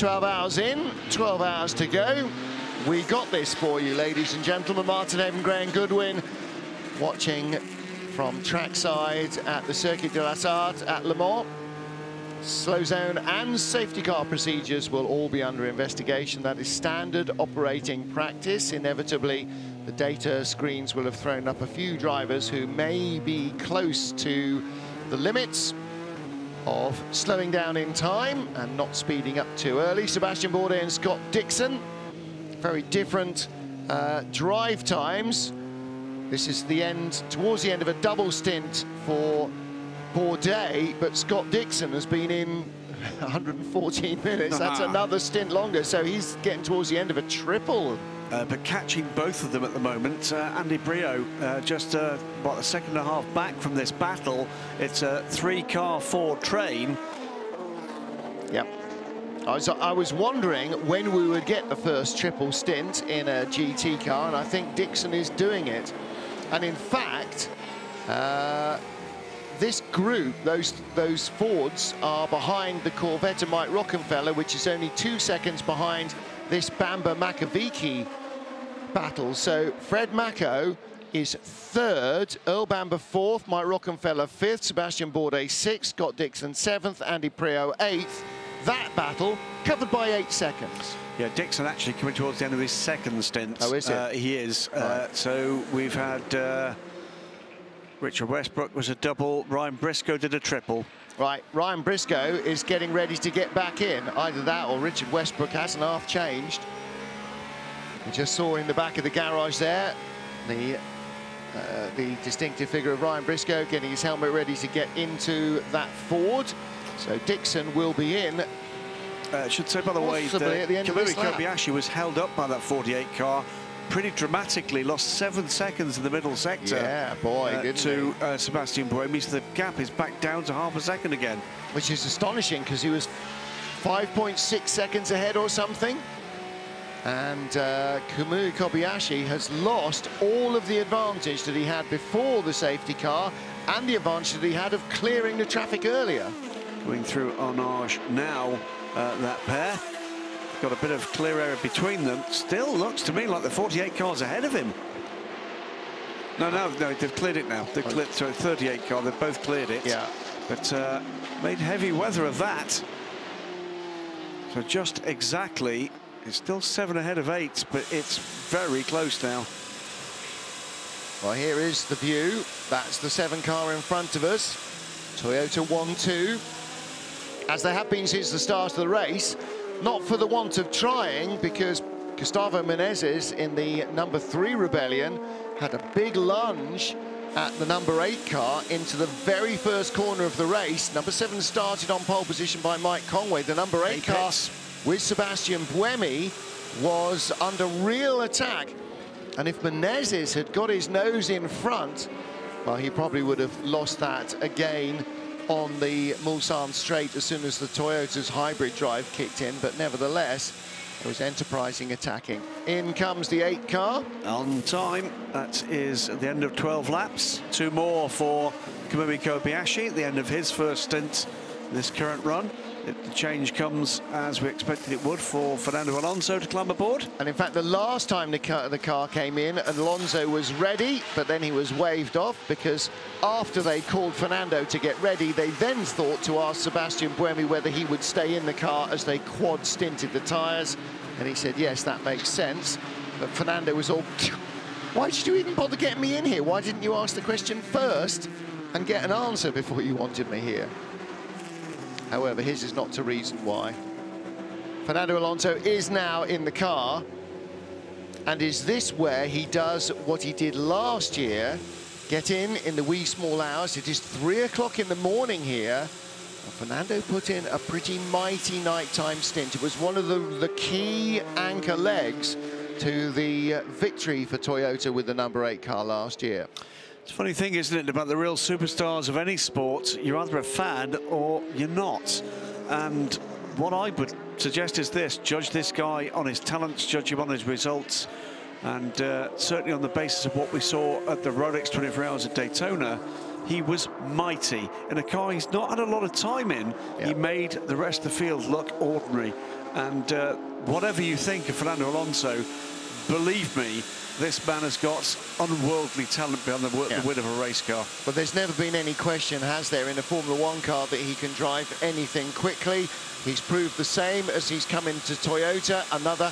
12 hours in, 12 hours to go. We got this for you, ladies and gentlemen. Martin Haven, Graham Goodwin, watching from trackside at the Circuit de la Sarthe at Le Mans. Slow zone and safety car procedures will all be under investigation. That is standard operating practice. Inevitably, the data screens will have thrown up a few drivers who may be close to the limits of slowing down in time and not speeding up too early. Sebastian Bourdais and Scott Dixon, very different drive times. This is the end, towards the end of a double stint for Bourdais, but Scott Dixon has been in 114 minutes. That's another stint longer, so he's getting towards the end of a triple. But catching both of them at the moment, Andy Brio just the second and a half back from this battle. It's a 3-car Ford train. Yep. I was wondering when we would get the first triple stint in a GT car, and I think Dixon is doing it. And in fact, this group, those Fords, are behind the Corvette of Mike Rockenfeller, which is only 2 seconds behind this Bamber-Makovici battle. So Fred Mako is third, Earl Bamber fourth, Mike Rockenfeller fifth, Sebastian Bourdais sixth, Scott Dixon seventh, Andy Priaulx eighth. That battle covered by 8 seconds. Yeah, Dixon actually coming towards the end of his second stint. Oh, is it? He is. Right. So we've had Richard Westbrook was a double, Ryan Briscoe did a triple. Right, Ryan Briscoe is getting ready to get back in. Either that or Richard Westbrook hasn't half changed. We just saw in the back of the garage there the distinctive figure of Ryan Briscoe getting his helmet ready to get into that Ford. So Dixon will be in. Should say, by the way, that Kamui Kobayashi was held up by that 48 car pretty dramatically, lost 7 seconds in the middle sector. Yeah, boy, to Sebastian Buemi, so the gap is back down to half a second again. Which is astonishing, because he was 5.6 seconds ahead or something. And Kamui Kobayashi has lost all of the advantage that he had before the safety car and the advantage that he had of clearing the traffic earlier. Going through Arnage now, that pair. Got a bit of clear area between them. Still looks to me like the 48 car's ahead of him. No, they've cleared it now. They've cleared, sorry, 38 car, they've both cleared it. Yeah. But made heavy weather of that. So just exactly, it's still 7 ahead of 8, but it's very close now. Well, here is the view. That's the 7 car in front of us. Toyota 1-2. As they have been since the start of the race. Not for the want of trying, because Gustavo Menezes in the number 3 Rebellion had a big lunge at the number 8 car into the very first corner of the race. Number 7 started on pole position by Mike Conway. The number 8 car with Sebastian Buemi was under real attack. And if Menezes had got his nose in front, well, he probably would have lost that again on the Mulsanne straight as soon as the Toyota's hybrid drive kicked in, but nevertheless it was enterprising attacking. In comes the 8 car. On time, that is at the end of 12 laps. 2 more for Kamui Kobayashi at the end of his first stint this current run. The change comes as we expected it would for Fernando Alonso to climb aboard. And in fact, the last time the car came in, Alonso was ready, but then he was waved off, because after they called Fernando to get ready, they then thought to ask Sebastian Buemi whether he would stay in the car as they quad stinted the tyres. And he said, yes, that makes sense. But Fernando was all, why did you even bother getting me in here? Why didn't you ask the question first and get an answer before you wanted me here? However, his is not to reason why. Fernando Alonso is now in the car. And is this where he does what he did last year? Get in the wee small hours. It is 3 o'clock in the morning here. And Fernando put in a pretty mighty nighttime stint. It was one of the key anchor legs to the victory for Toyota with the number 8 car last year. It's a funny thing, isn't it, about the real superstars of any sport? You're either a fan or you're not. And what I would suggest is this: judge this guy on his talents, judge him on his results, and certainly on the basis of what we saw at the Rolex 24 Hours at Daytona, he was mighty. In a car he's not had a lot of time in, he made the rest of the field look ordinary. And whatever you think of Fernando Alonso, believe me, this man has got unworldly talent behind the wheel of a race car. But there's never been any question, has there, in a Formula One car that he can drive anything quickly. He's proved the same as he's come into Toyota, another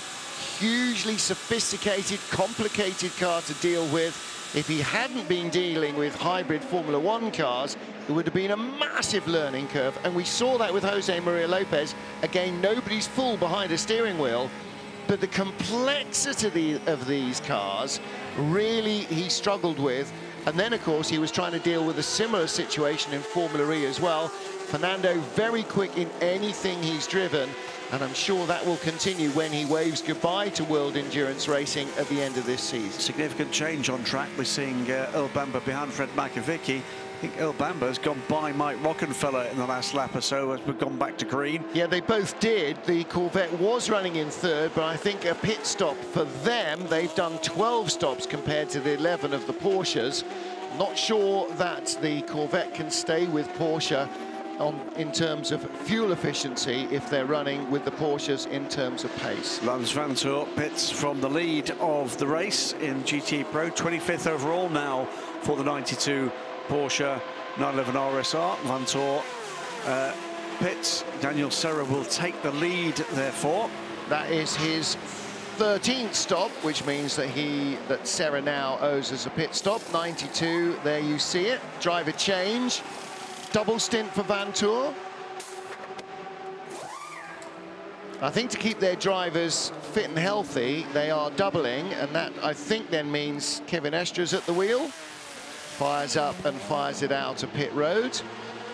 hugely sophisticated, complicated car to deal with. If he hadn't been dealing with hybrid Formula One cars, it would have been a massive learning curve. And we saw that with Jose Maria Lopez. Again, nobody's full behind a steering wheel. But the complexity of these cars, really he struggled with. And then, of course, he was trying to deal with a similar situation in Formula E as well. Fernando very quick in anything he's driven. And I'm sure that will continue when he waves goodbye to World Endurance Racing at the end of this season. Significant change on track. We're seeing Earl Bamber behind Fred Makovic. I think Earl Bamber has gone by Mike Rockenfeller in the last lap or so as we've gone back to green. Yeah, they both did. The Corvette was running in third, but I think a pit stop for them, they've done 12 stops compared to the 11 of the Porsches. Not sure that the Corvette can stay with Porsche in terms of fuel efficiency if they're running with the Porsches in terms of pace. Lance Vanthoor pits from the lead of the race in GT Pro, 25th overall now for the 92 Porsche 911 RSR. Vanthoor pits. Daniel Serra will take the lead, therefore. That is his 13th stop, which means that Serra now owes us a pit stop. 92, there you see it. Driver change. Double stint for Vanthoor. I think to keep their drivers fit and healthy, they are doubling, and that I think then means Kevin Estra's at the wheel. Fires up and fires it out to pit road.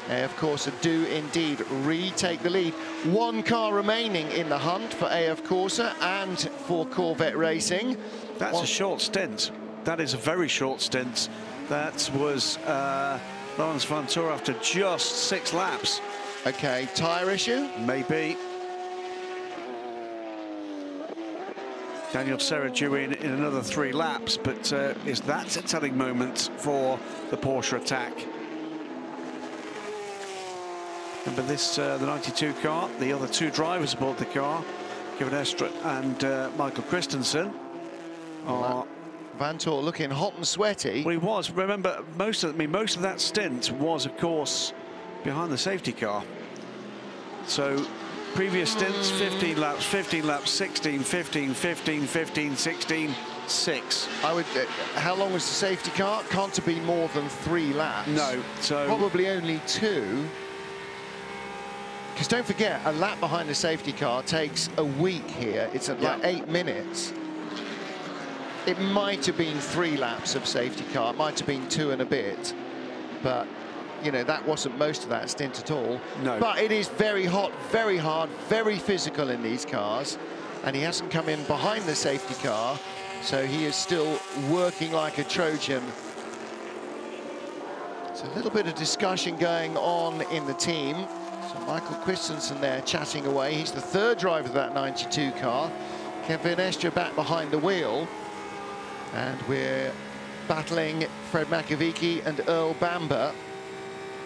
They, of course, do indeed retake the lead. One car remaining in the hunt for AF Corsa and for Corvette Racing. That's a short stint. That is a very short stint. That was Lawrence Vanthoor after just 6 laps. Okay, tyre issue? Maybe. Daniel Serra due in another 3 laps, but is that a telling moment for the Porsche attack? Remember this, the 92 car, the other 2 drivers aboard the car, Kevin Estra and Michael Christensen, are... Vanthoor looking hot and sweaty. Well, he was. Remember, most of that stint was, of course, behind the safety car. So previous stints, 15 laps, 16, 15, 15, 15, 16, 6. I would. How long was the safety car? Can't have been more than 3 laps. No, so probably only 2. Because don't forget, a lap behind the safety car takes a week here. It's at like 8 minutes. It might have been 3 laps of safety car. It might have been 2 and a bit. But, you know, that wasn't most of that stint at all. No. But it is very hot, very hard, very physical in these cars. And he hasn't come in behind the safety car. So he is still working like a Trojan. There's a little bit of discussion going on in the team. So Michael Christensen there chatting away. He's the 3rd driver of that 92 car. Kevin Estra back behind the wheel. And we're battling Fred Makovic and Earl Bamber.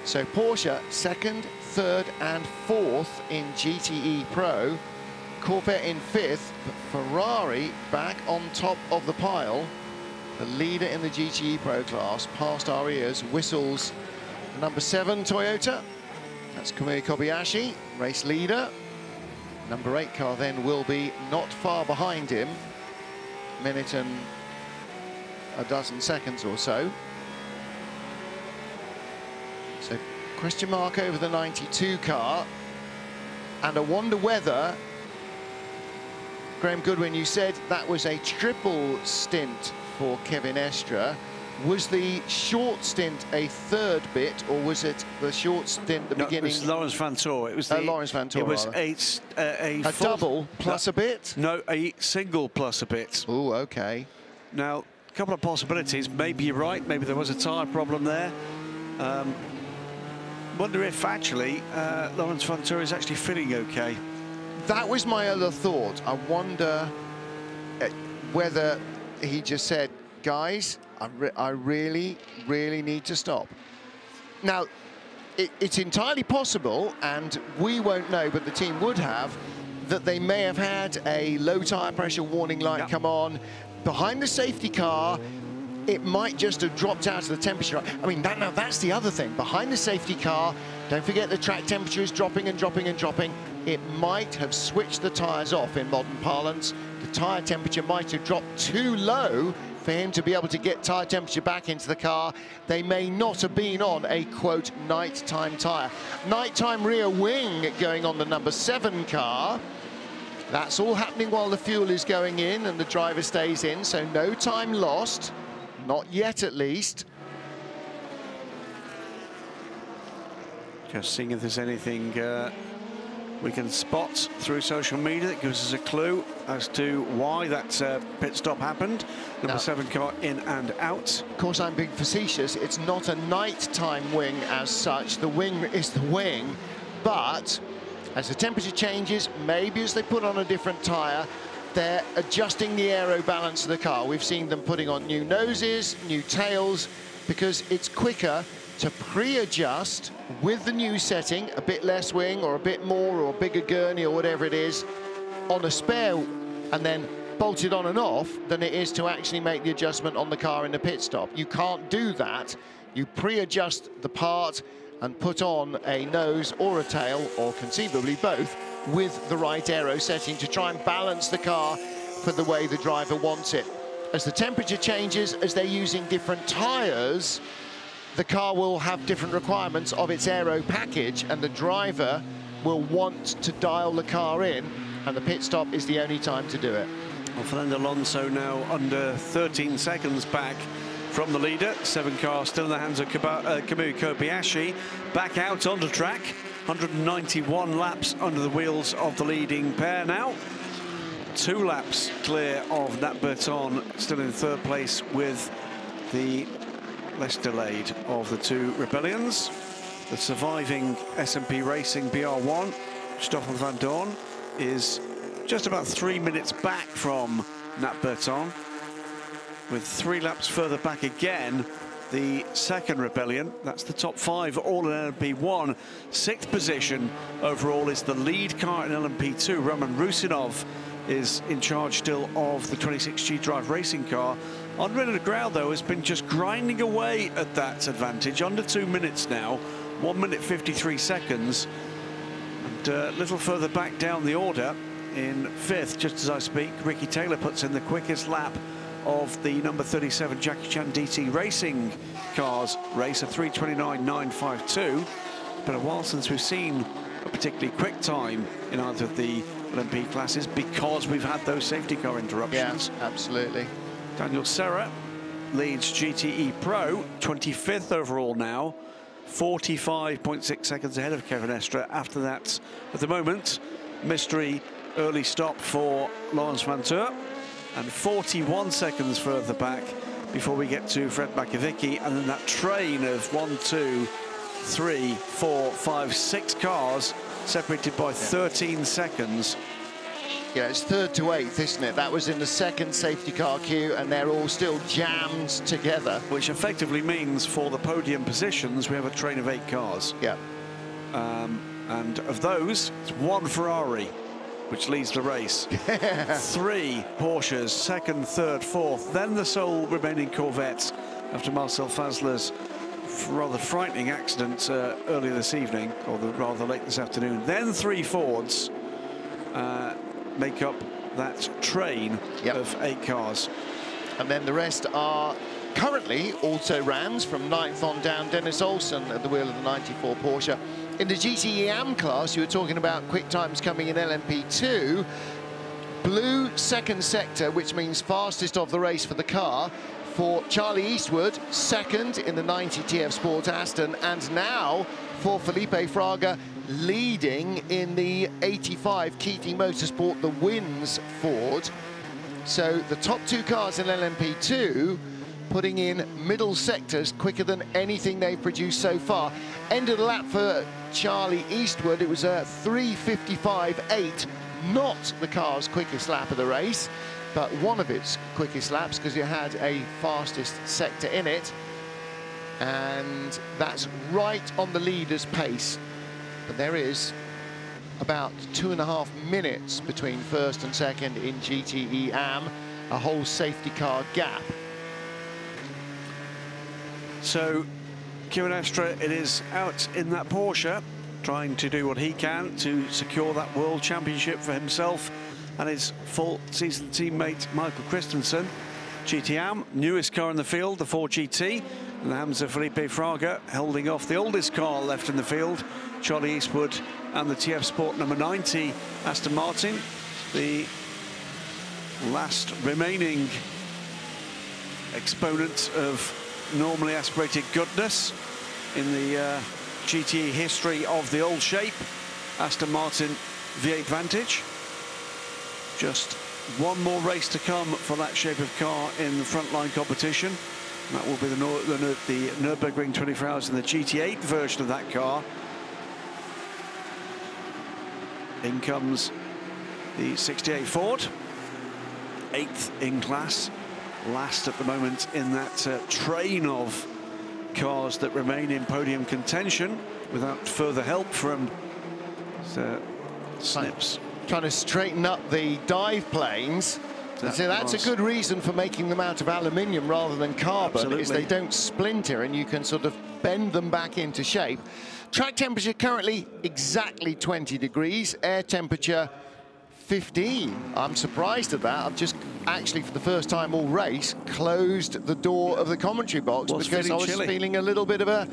So Porsche 2nd, 3rd and 4th in GTE Pro. Corvette in 5th, but Ferrari back on top of the pile. The leader in the GTE Pro class, past our ears, whistles number 7 Toyota. That's Kamui Kobayashi, race leader. Number 8 car then will be not far behind him. Minute and a dozen seconds or so. So question mark over the 92 car. And I wonder whether, Graham Goodwin, you said that was a triple stint for Kevin Estra. Was the short stint a 3rd bit, or was it the short stint at the beginning? It was Lawrence Vanthoor. It was the Lawrence Vanthoor. It was a double plus a bit? No, a single plus a bit. Oh, okay. Now, a couple of possibilities. Maybe you're right. Maybe there was a tyre problem there. Wonder if actually Lawrence Vanthoor is actually feeling okay. That was my other thought. I wonder whether he just said, guys, I really, really need to stop. Now, it's entirely possible, and we won't know, but the team would have, that they may have had a low tyre pressure warning light come on behind the safety car. It might just have dropped out of the temperature. I mean, now that's the other thing. Behind the safety car, don't forget the track temperature is dropping and dropping and dropping. It might have switched the tyres off in modern parlance. The tyre temperature might have dropped too low for him to be able to get tyre temperature back into the car. They may not have been on a, quote, nighttime tyre. Nighttime rear wing going on the number 7 car. That's all happening while the fuel is going in and the driver stays in, so no time lost. Not yet, at least. Just seeing if there's anything we can spot through social media that gives us a clue as to why that pit stop happened. Number 7 car in and out. Of course, I'm being facetious. It's not a nighttime wing as such. The wing is the wing, but as the temperature changes, maybe as they put on a different tyre, they're adjusting the aero balance of the car. We've seen them putting on new noses, new tails, because it's quicker to pre-adjust with the new setting, a bit less wing or a bit more or a bigger gurney or whatever it is, on a spare and then bolt it on and off, than it is to actually make the adjustment on the car in the pit stop. You can't do that. You pre-adjust the part and put on a nose or a tail, or conceivably both, with the right aero setting to try and balance the car for the way the driver wants it. As the temperature changes, as they're using different tyres, the car will have different requirements of its aero package, and the driver will want to dial the car in, and the pit stop is the only time to do it. Well, Fernando Alonso now under 13 seconds back from the leader. 7 car still in the hands of Kamui Kobayashi. Back out onto track. 191 laps under the wheels of the leading pair now. 2 laps clear of Nat Burton, still in 3rd place with the less delayed of the 2 Rebellions. The surviving SMP Racing BR1, Stoffel van Dorn, is just about 3 minutes back from Nat Burton, with 3 laps further back again. The 2nd Rebellion, that's the top 5, all in LMP1. 6th position overall is the lead car in LMP2. Roman Rusinov is in charge still of the 26G Drive racing car. Andre Negrão, though, has been just grinding away at that advantage. Under 2 minutes now, 1 minute 53 seconds. And a little further back down the order, in 5th, just as I speak, Ricky Taylor puts in the quickest lap of the number 37 Jackie Chan DT Racing cars race, a 3:29.952. Been a while since we've seen a particularly quick time in either of the LMP classes, because we've had those safety car interruptions. Yeah, absolutely. Daniel Serra leads GTE Pro, 25th overall now, 45.6 seconds ahead of Kevin Estre. After that, at the moment, mystery early stop for Lawrence Vanteur, and 41 seconds further back before we get to Fred Makovicky, and then that train of 1, 2, 3, 4, 5, 6 cars separated by 13 seconds. Yeah, it's 3rd to 8th, isn't it? That was in the 2nd safety car queue, and they're all still jammed together. Which effectively means for the podium positions, we have a train of 8 cars. Yeah. And of those, it's 1 Ferrari, which leads the race. 3 Porsches, 2nd, 3rd, 4th, then the sole remaining Corvette after Marcel Fazler's rather frightening accident earlier this evening, or rather late this afternoon. Then 3 Fords make up that train of 8 cars. And then the rest are currently auto Rams from 9th on down. Dennis Olsen at the wheel of the 94 Porsche. In the GTE Am class, you were talking about quick times coming in LMP2. Blue 2nd sector, which means fastest of the race for the car, for Charlie Eastwood, 2nd in the 90 TF Sport Aston, and now for Felipe Fraga, leading in the 85 Keating Motorsport, the Wins Ford. So the top 2 cars in LMP2 putting in middle sectors quicker than anything they've produced so far. End of the lap for Charlie Eastwood, it was a 3:55.8, not the car's quickest lap of the race, but one of its quickest laps, because you had a fastest sector in it. and that's right on the leader's pace. But there is about 2.5 minutes between first and second in GTE AM, a whole safety car gap. So Kieran Estre, it is out in that Porsche, trying to do what he can to secure that World Championship for himself and his full season teammate Michael Christensen. GTM, newest car in the field, the 4GT, and Hamza Felipe Fraga holding off the oldest car left in the field, Charlie Eastwood, and the TF Sport number 90 Aston Martin, the last remaining exponent of normally aspirated goodness in the GTE history of the old shape, Aston Martin V8 Vantage. Just one more race to come for that shape of car in the frontline competition. And that will be the Nürburgring 24 Hours in the GT8 version of that car. In comes the 68 Ford, 8th in class, last at the moment in that train of cars that remain in podium contention without further help from Snips. Trying to straighten up the dive planes. So that's a good reason for making them out of aluminium rather than carbon. Absolutely. Is they don't splinter and you can sort of bend them back into shape. Track temperature currently exactly 20 degrees, air temperature 15. I'm surprised at that. I've just actually, for the first time all race, closed the door of the commentary box because I was feeling a little bit of a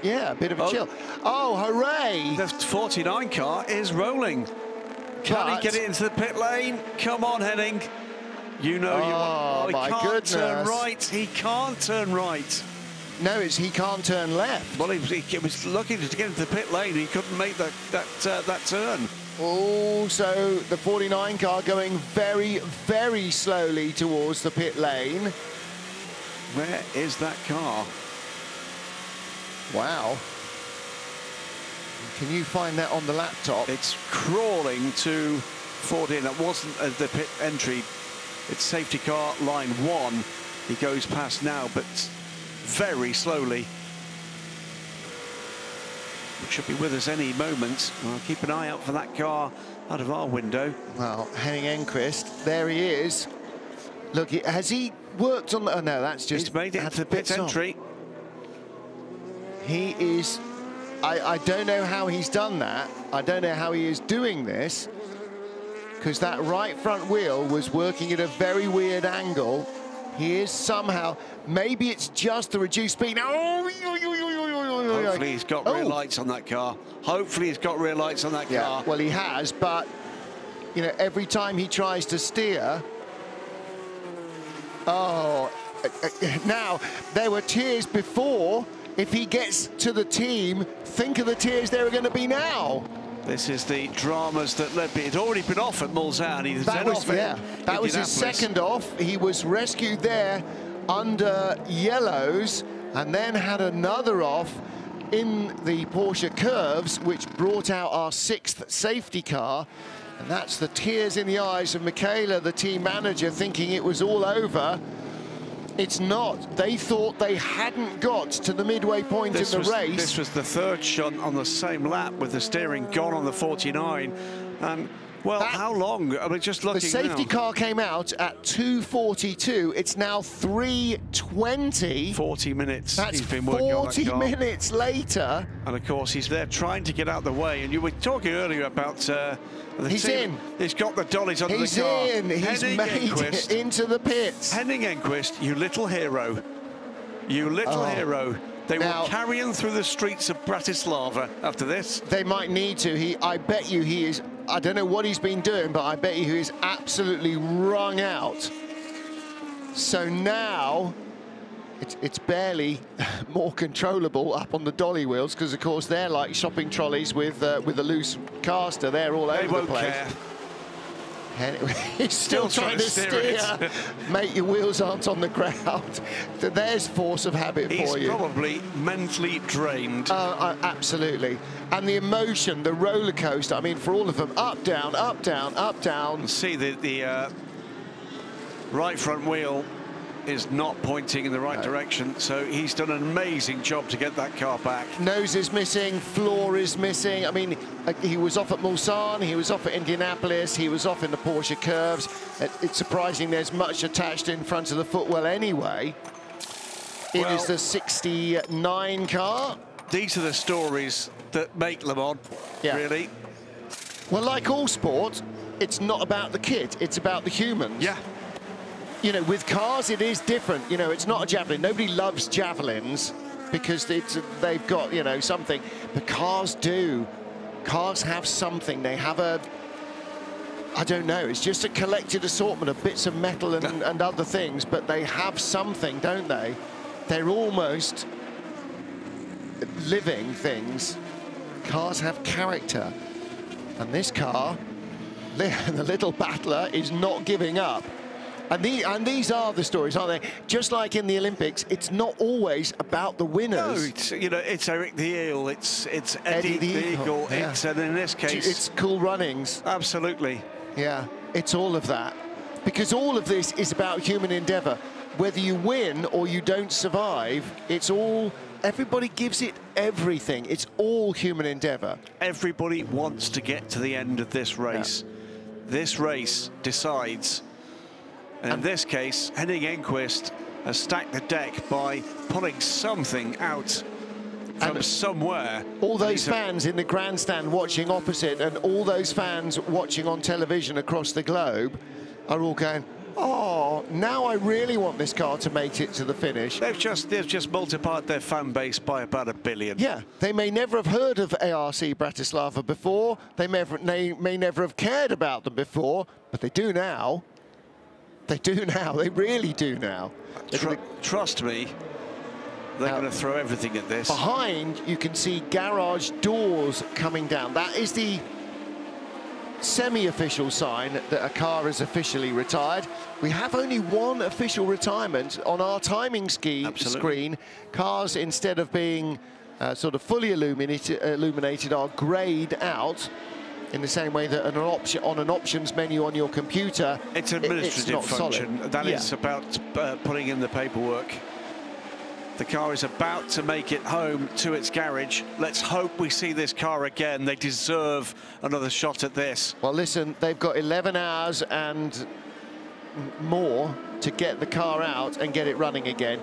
chill. Oh, hooray! The 49 car is rolling. Can he get it into the pit lane? Come on, Henning. You know you want... Oh, my goodness. He can't turn right. He can't turn right. No, he can't turn left. Well, he was looking to get into the pit lane. He couldn't make that turn. Oh, so the 49 car going very, very slowly towards the pit lane. Where is that car? Wow. Can you find that on the laptop? It's crawling to 14. That wasn't the pit entry. It's safety car line 1. He goes past now, but very slowly. It should be with us any moment. I'll keep an eye out for that car out of our window. Well, Henning Enquist, there he is. Look, has he worked on the... Oh, no, that's just... He's made it into the pit entry. He is... I don't know how he's done that. I don't know how he is doing this, because that right front wheel was working at a very weird angle. He is somehow... Maybe it's just the reduced speed. Hopefully he's got rear lights on that car. Hopefully he's got rear lights on that car. Well, he has, but, you know, every time he tries to steer... Oh, now, there were tears before. If he gets to the team, think of the tears there are going to be now. This is the dramas that led me. It's already been off at Mulsanne. That was his second off. He was rescued there under yellows and then had another off in the Porsche curves, which brought out our 6th safety car. And that's the tears in the eyes of Michaela, the team manager, thinking it was all over. It's not. They thought they hadn't got to the midway point in the race. This was the 3rd shot on the same lap with the steering gone on the 49. And, well, how long? I mean, just looking The safety car came out at 2:42. It's now 3:20. 40 minutes. That's he's been working on that car. 40 minutes later. And, of course, he's there trying to get out the way. And you were talking earlier about... He's in. He's got the dollies under the car. He's in. He's made it into the pits. Henning Enquist, you little hero. You little hero. They will carry him through the streets of Bratislava after this. They might need to. I bet you he is... I don't know what he's been doing, but I bet you he is absolutely wrung out. So now... It's barely more controllable up on the dolly wheels, because of course they're like shopping trolleys with a loose caster. They're all over the place. Anyway, he's still trying to steer. Mate, your wheels aren't on the ground. There's force of habit for you. He's probably mentally drained. Absolutely. And the emotion, the roller coaster. I mean, for all of them, up, down, up, down, up, down. See the right front wheel is not pointing in the right direction, so he's done an amazing job to get that car back. Nose is missing, floor is missing. I mean, he was off at Mulsanne, he was off at Indianapolis, he was off in the Porsche curves. It's surprising there's much attached in front of the footwell anyway. It is the 69 car. These are the stories that make Le Mans, really. Well, like all sport, it's not about the kit, it's about the humans. Yeah. You know, with cars, it is different. You know, it's not a javelin. Nobody loves javelins because they've got, you know, something. But cars do. Cars have something. They have a, I don't know, it's just a collected assortment of bits of metal and other things, but they have something, don't they? They're almost living things. Cars have character. And this car, the little battler, is not giving up. And these are the stories, aren't they? Just like in the Olympics, it's not always about the winners. No, it's, you know, it's Eric the Eel, it's Eddie the Eagle, and in this case... It's Cool Runnings. Absolutely. Yeah, it's all of that. Because all of this is about human endeavour. Whether you win or you don't survive, it's all... Everybody gives it everything. It's all human endeavour. Everybody wants to get to the end of this race. Yeah. This race decides... And in this case, Henning Enquist has stacked the deck by pulling something out from somewhere. All those fans in the grandstand watching opposite and all those fans watching on television across the globe are all going, oh, now I really want this car to make it to the finish. They've just multiplied their fan base by about 1 billion. Yeah, they may never have heard of ARC Bratislava before. They may never have cared about them before, but they do now. They do now. They really do now. Trust me, they're going to throw everything at this. Behind, you can see garage doors coming down. That is the semi-official sign that a car is officially retired. We have only one official retirement on our timing screen. Cars, instead of being sort of fully illuminated, are greyed out. In the same way that on an options menu on your computer, it's an administrative function. Solid. That is about putting in the paperwork. The car is about to make it home to its garage. Let's hope we see this car again. They deserve another shot at this. Well, listen, they've got 11 hours and more to get the car out and get it running again.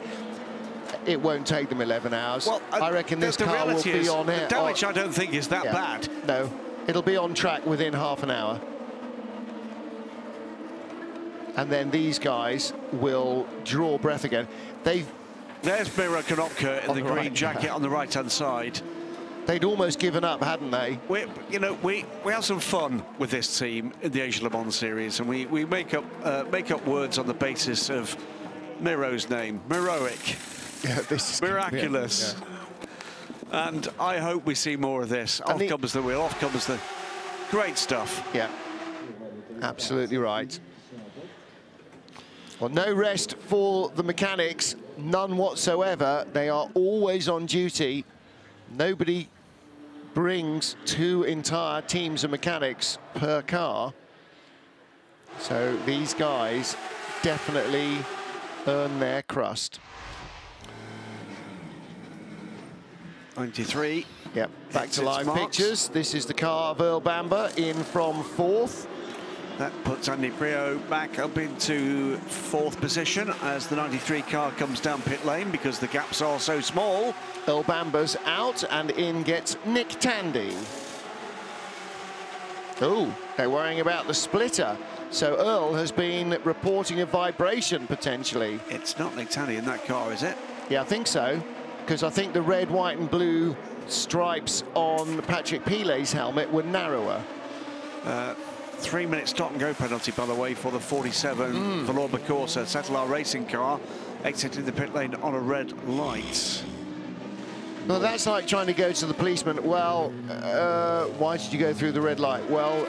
It won't take them 11 hours. Well, I reckon this car will be on air. The damage, I don't think, is that bad. No. It'll be on track within half an hour. And then these guys will draw breath again. There's Miro Konopka in the green jacket on the right-hand side. They'd almost given up, hadn't they? We have some fun with this team in the Asia Le Mans series, and we make up words on the basis of Miro's name. Heroic. Yeah, this is miraculous. Yeah. And I hope we see more of this. Off comes the wheel, off comes the... Great stuff. Yeah, absolutely right. Well, no rest for the mechanics, none whatsoever. They are always on duty. Nobody brings 2 entire teams of mechanics per car. So these guys definitely earn their crust. 93. Yep, back to live pictures. This is the car of Earl Bamber in from 4th. That puts Andy Brio back up into 4th position as the 93 car comes down pit lane because the gaps are so small. Earl Bamber's out and in gets Nick Tandy. Oh, they're worrying about the splitter. So Earl has been reporting a vibration potentially. It's not Nick Tandy in that car, is it? Yeah, I think so. Because I think the red, white and blue stripes on Patrick Pilet's helmet were narrower. 3-minute stop and go penalty, by the way, for the 47 Valor Corsa Settler racing car, exiting the pit lane on a red light. Well, that's like trying to go to the policeman. Well, why did you go through the red light? Well,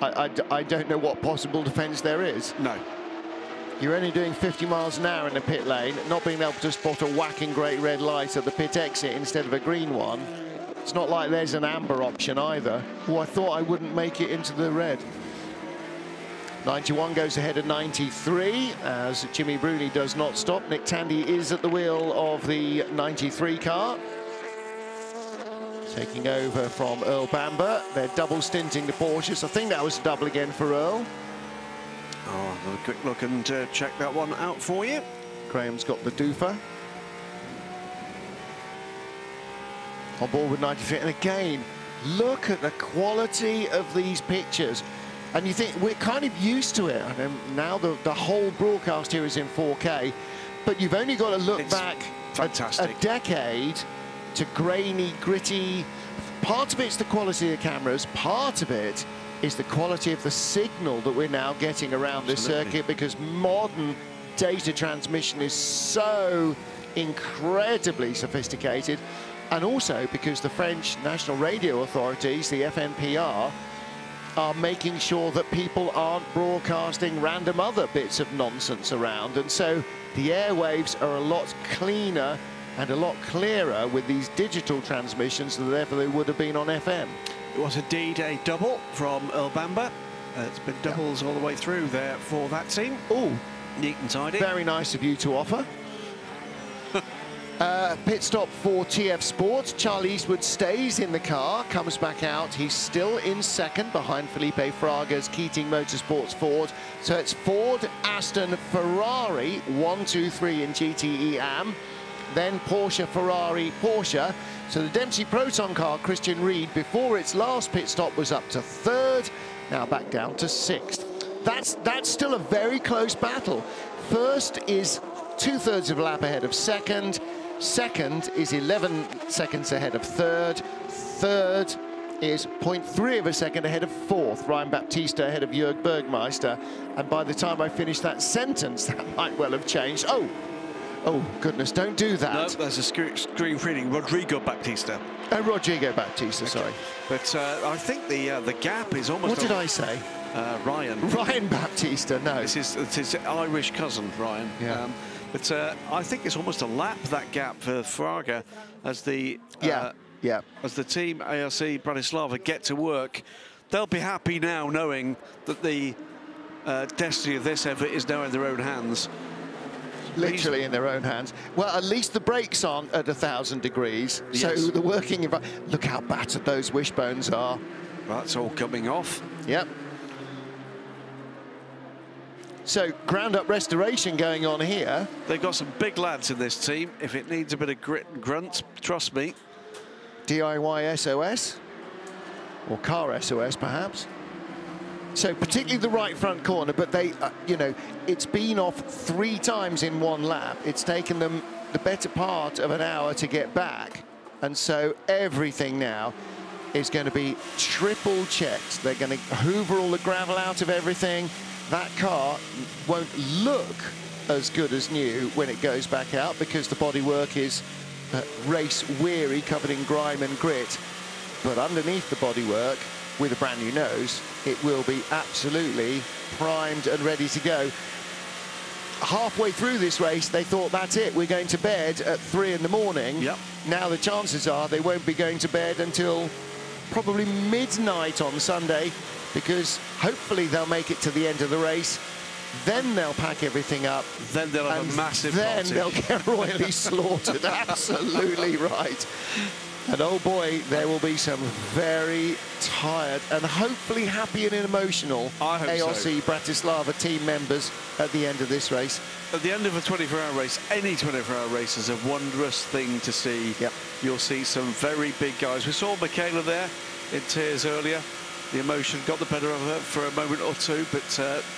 I don't know what possible defence there is. No. You're only doing 50 miles an hour in the pit lane, not being able to spot a whacking great red light at the pit exit instead of a green one. It's not like there's an amber option either. Oh, I thought I wouldn't make it into the red. 91 goes ahead of 93 as Jimmy Bruni does not stop. Nick Tandy is at the wheel of the 93 car. Taking over from Earl Bamber. They're double stinting the Porsches. I think that was a double again for Earl. Oh, have a quick look and check that one out for you. Graham's got the doofer. On board with 93. And again, look at the quality of these pictures. And you think we're kind of used to it. And now the whole broadcast here is in 4K. But you've only got to look back a decade to grainy, gritty. Part of it's the quality of the cameras. Part of it is the quality of the signal that we're now getting around this circuit, because modern data transmission is so incredibly sophisticated. And also because the French national radio authorities, the FNPR, are making sure that people aren't broadcasting random other bits of nonsense around. And so the airwaves are a lot cleaner and a lot clearer with these digital transmissions than ever they would have been on FM. It was indeed a double from Earl Bamber. It's been doubles all the way through there for that team. Oh, neat and tidy. Very nice of you to offer. Pit stop for TF Sport. Charlie Eastwood stays in the car, comes back out. He's still in second behind Felipe Fraga's Keating Motorsports Ford. So it's Ford, Aston, Ferrari, 1, 2, 3 in GTE AM. Then Porsche, Ferrari, Porsche. So the Dempsey Proton car, Christian Reed, before its last pit stop was up to third, now back down to sixth. That's still a very close battle. First is 2/3 of a lap ahead of second. Second is 11 seconds ahead of third. Third is 0.3 of a second ahead of fourth. Ryan Baptista ahead of Jörg Bergmeister. And by the time I finish that sentence, that might well have changed. Oh, goodness, don't do that. No, there's a screen reading. Rodrigo Baptista. Rodrigo Baptista, okay. Sorry. But I think the gap is almost... What did I say? Ryan. Ryan Baptista, no. It's his Irish cousin, Ryan. Yeah. But I think it's almost a lap, that gap for Fraga, as the as the team ARC Bratislava get to work. They'll be happy now knowing that the destiny of this effort is now in their own hands. Literally in their own hands. Well, at least the brakes aren't at 1,000 degrees. Yes. So the working environment. Look how battered those wishbones are. That's all coming off. Yep. So ground-up restoration going on here. They've got some big lads in this team. If it needs a bit of grit and grunt, trust me. DIY SOS, or car SOS perhaps. So particularly the right front corner, but they, you know, it's been off 3 times in 1 lap. It's taken them the better part of an hour to get back. And so everything now is going to be triple checked. They're going to hoover all the gravel out of everything. That car won't look as good as new when it goes back out because the bodywork is race weary, covered in grime and grit. But underneath the bodywork, with a brand new nose, it will be absolutely primed and ready to go. Halfway through this race, they thought, that's it, we're going to bed at 3 in the morning. Yep. Now the chances are they won't be going to bed until probably midnight on Sunday, because hopefully they'll make it to the end of the race. Then they'll pack everything up. Then they'll have a massive party. Then they'll get royally slaughtered. Absolutely right. And oh boy, there will be some very tired and hopefully happy and emotional ARC Bratislava team members at the end of this race. At the end of a 24-hour race, any 24-hour race is a wondrous thing to see. Yep. You'll see some very big guys. We saw Michaela there in tears earlier. The emotion got the better of her for a moment or two, but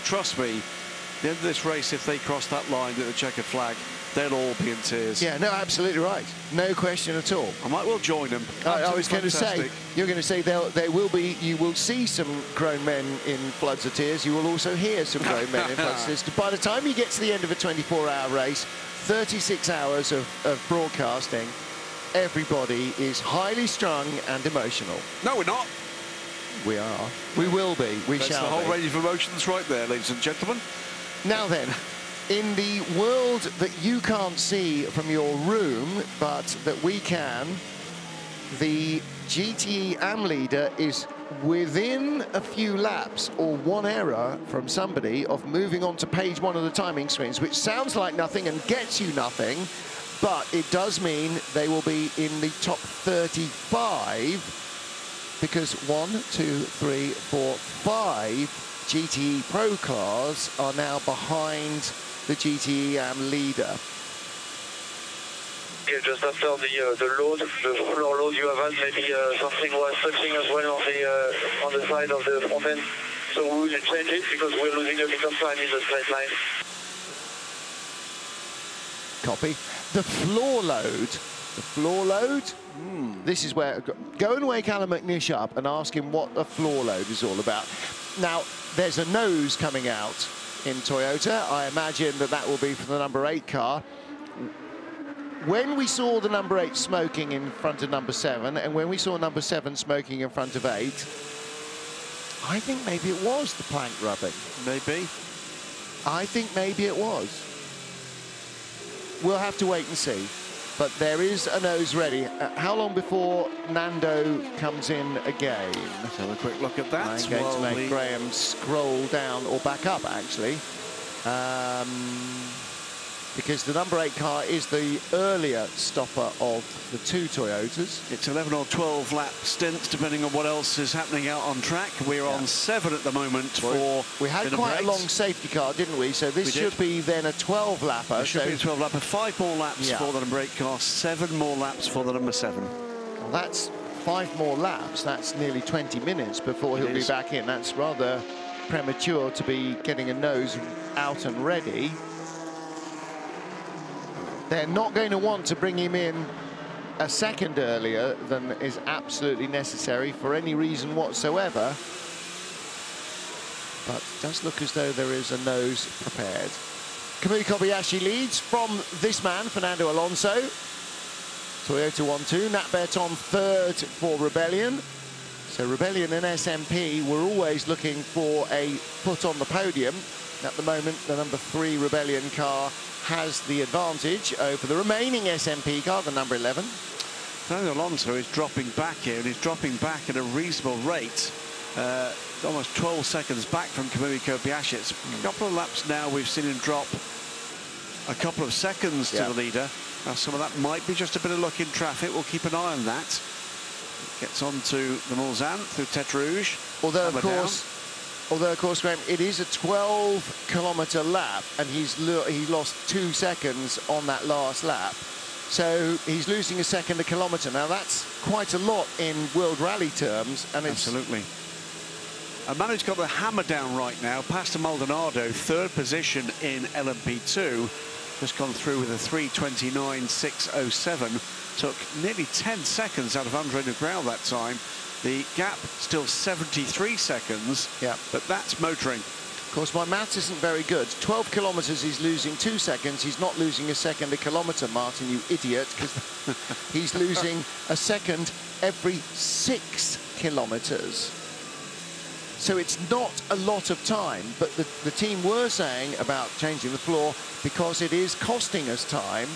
trust me, at the end of this race, if they cross that line with the checkered flag, they'll all be in tears. Yeah, no, absolutely right. No question at all. I might well join them. I was going to say, you're going to say there will be, you will see some grown men in floods of tears. You will also hear some grown men in floods of tears. By the time you get to the end of a 24-hour race, 36 hours of broadcasting, everybody is highly strung and emotional. No, we're not. We are. We will be. We shall be. That's the whole range of emotions right there, ladies and gentlemen. Now then, in the world that you can't see from your room, but that we can, the GTE AM leader is within a few laps or one error from somebody of moving on to page 1 of the timing screens, which sounds like nothing and gets you nothing, but it does mean they will be in the top 35, because 1, 2, 3, 4, 5 GTE Pro cars are now behind the GTE AM leader. Yeah, just after the load, the floor load you have had, maybe something was touching as well on the side of the front end. So we will change it because we're losing a bit of time in the straight line. Copy. The floor load. This is where, go and wake Alan McNish up and ask him what a floor load is all about. Now, there's a nose coming out in Toyota. I imagine that will be for the number 8 car. When we saw the number 8 smoking in front of number 7, and when we saw number 7 smoking in front of 8, I think maybe it was the plank rubbing. Maybe. I think maybe it was. We'll have to wait and see. But there is a nose ready. How long before Nando comes in again? Let's have a quick look at that. I'm going to make Graham scroll down, or back up actually. Because the number 8 car is the earlier stopper of the 2 Toyotas. It's 11 or 12 lap stints, depending on what else is happening out on track. We're on 7 at the moment for we had quite a long safety car, didn't we? So this should be then a 12-lapper. It should be a 12-lapper. 5 more laps for the number 8 car, 7 more laps for the number 7. Well, that's 5 more laps. That's nearly 20 minutes before he'll be back in. That's rather premature to be getting a nose out and ready. They're not going to want to bring him in a second earlier than is absolutely necessary for any reason whatsoever. But it does look as though there is a nose prepared. Kamui Kobayashi leads from this man, Fernando Alonso. Toyota 1-2, Nat Berton third for Rebellion. So Rebellion and SMP were always looking for a foot on the podium. At the moment, the number 3 Rebellion car has the advantage over the remaining SMP car, the number 11. Fernando Alonso is dropping back here, and he's dropping back at a reasonable rate. Almost 12 seconds back from Kamui Kobayashi. It's a couple of laps now we've seen him drop a couple of seconds to the leader. Now some of that might be just a bit of luck in traffic. We'll keep an eye on that. Gets on to the Mulsanne through Tête Rouge. Although of course, Graham, it is a 12-kilometre lap, and he lost 2 seconds on that last lap. So he's losing a second a kilometre. Now that's quite a lot in World Rally terms, and it's absolutely. A man who's got the hammer down right now, Pastor Maldonado, 3rd position in LMP2, just gone through with a 3:29.607. Took nearly 10 seconds out of Andre Negrão that time. The gap still 73 seconds, but that's motoring. Of course, my maths isn't very good. 12 kilometres, he's losing 2 seconds. He's not losing a second a kilometre, Martin, you idiot, because he's losing a second every 6 kilometres. So it's not a lot of time, but the team were saying about changing the floor because it is costing us time.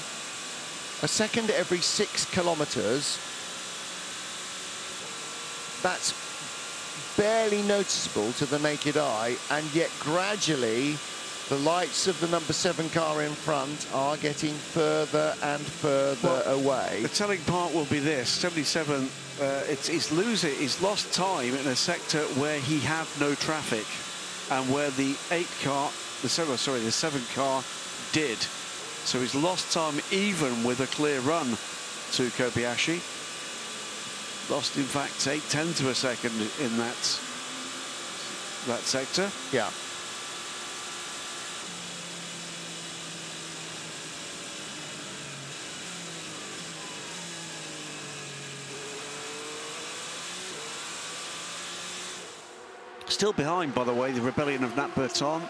A second every 6 kilometres. That's barely noticeable to the naked eye, and yet gradually the lights of the number 7 car in front are getting further and further away. The telling part will be this: 77. He's lost time in a sector where he had no traffic, and where the 7 car did. So he's lost time even with a clear run to Kobayashi. Lost, in fact, 0.8 of a second in that sector. Yeah. Still behind, by the way, the Rebellion of Nat Berton,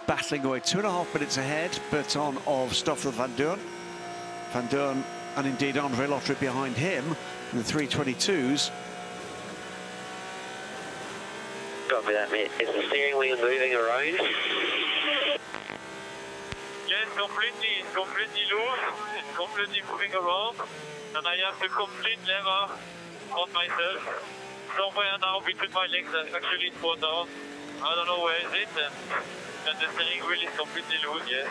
battling away 2.5 minutes ahead. Berton of Stoffel Van Dorn. Van Dorn, and indeed Andre Lottery behind him in the 322s. Copy that, mate. Is the steering wheel moving around? Yes, completely loose. It's completely moving around, and I have the complete lever on myself. somewhere now between my legs. Actually, it's put down. I don't know where is it, and the steering wheel is completely loose. Yes.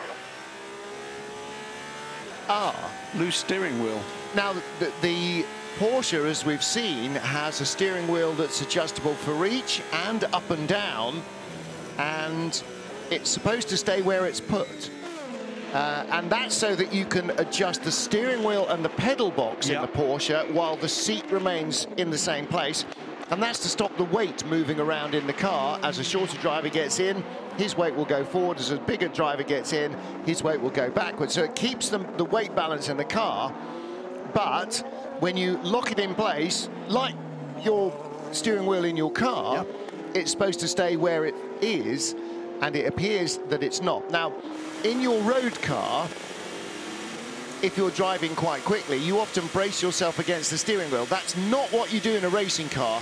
Loose steering wheel. Now, the Porsche, as we've seen, has a steering wheel that's adjustable for reach and up and down, and it's supposed to stay where it's put. And that's so that you can adjust the steering wheel and the pedal box in the Porsche while the seat remains in the same place. And that's to stop the weight moving around in the car. As a shorter driver gets in, his weight will go forward. As a bigger driver gets in, his weight will go backwards. So it keeps the weight balance in the car. But when you lock it in place, like your steering wheel in your car, it's supposed to stay where it is, and it appears that it's not. Now, in your road car, if you're driving quite quickly, you often brace yourself against the steering wheel. That's not what you do in a racing car.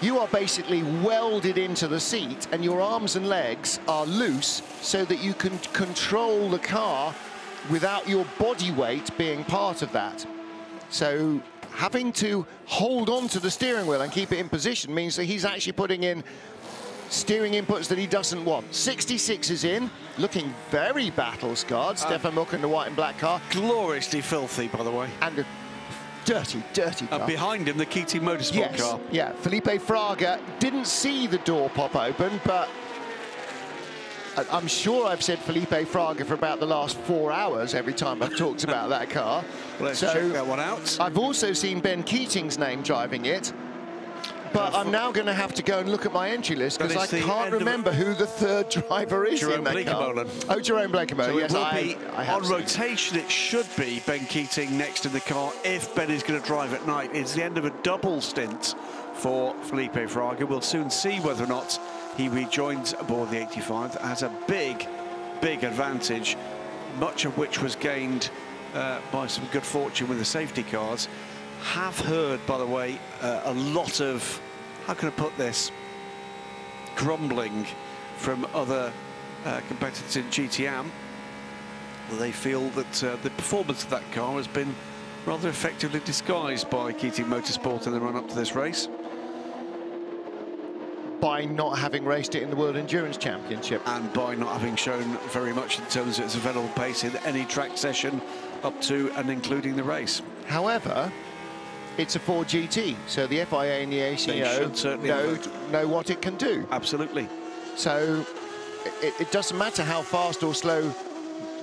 You are basically welded into the seat, and your arms and legs are loose so that you can control the car without your body weight being part of that. So having to hold on to the steering wheel and keep it in position means that he's actually putting in steering inputs that he doesn't want. 66 is in, looking very battle-scarred. Stefan Milk in the white and black car. Gloriously filthy, by the way. And a dirty, dirty car. And behind him, the Keating Motorsport car. Yeah, Felipe Fraga didn't see the door pop open, but I'm sure I've said Felipe Fraga for about the last 4 hours every time I've talked about that car. Let's check that one out. I've also seen Ben Keating's name driving it. But I'm now going to have to go and look at my entry list because I can't remember who the third driver is in that car. Oh, Jerome Bleekemolen. So yes, it will be on rotation. It should be Ben Keating next in the car if Ben is going to drive at night. It's the end of a double stint for Felipe Fraga. We'll soon see whether or not he rejoins aboard the 85. That has a big, big advantage, much of which was gained by some good fortune with the safety cars. Have heard, by the way, a lot of, how can I put this, grumbling from other competitors in GTM. They feel that the performance of that car has been rather effectively disguised by Keating Motorsport in the run-up to this race. By not having raced it in the World Endurance Championship. And by not having shown very much in terms of its available pace in any track session up to and including the race. However, it's a 4GT, so the FIA and the ACO know what it can do. Absolutely. So it doesn't matter how fast or slow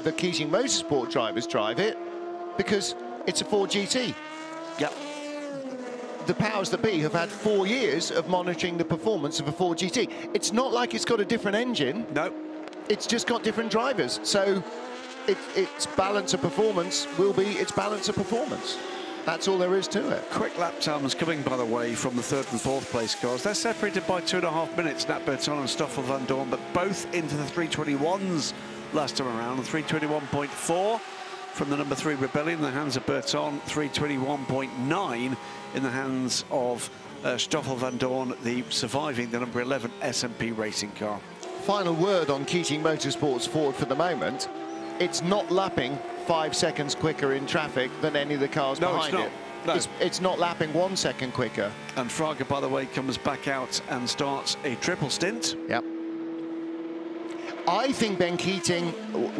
the Keating Motorsport drivers drive it, because it's a 4GT. Yep. The powers that be have had 4 years of monitoring the performance of a 4GT. It's not like it's got a different engine. No. It's just got different drivers. So its balance of performance will be its balance of performance. That's all there is to it. Quick lap times coming, by the way, from the 3rd and 4th place cars. They're separated by 2.5 minutes, Nat Berton and Stoffel van Dorn, but both into the 321s last time around. 321.4 from the number 3 Rebellion in the hands of Berton, 321.9 in the hands of Stoffel van Dorn, the surviving the number 11 SMP racing car. Final word on Keating Motorsport's Ford for the moment. It's not lapping 5 seconds quicker in traffic than any of the cars behind it. No. It's not lapping 1 second quicker. And Fraga, by the way, comes back out and starts a triple stint. Yep. I think Ben Keating,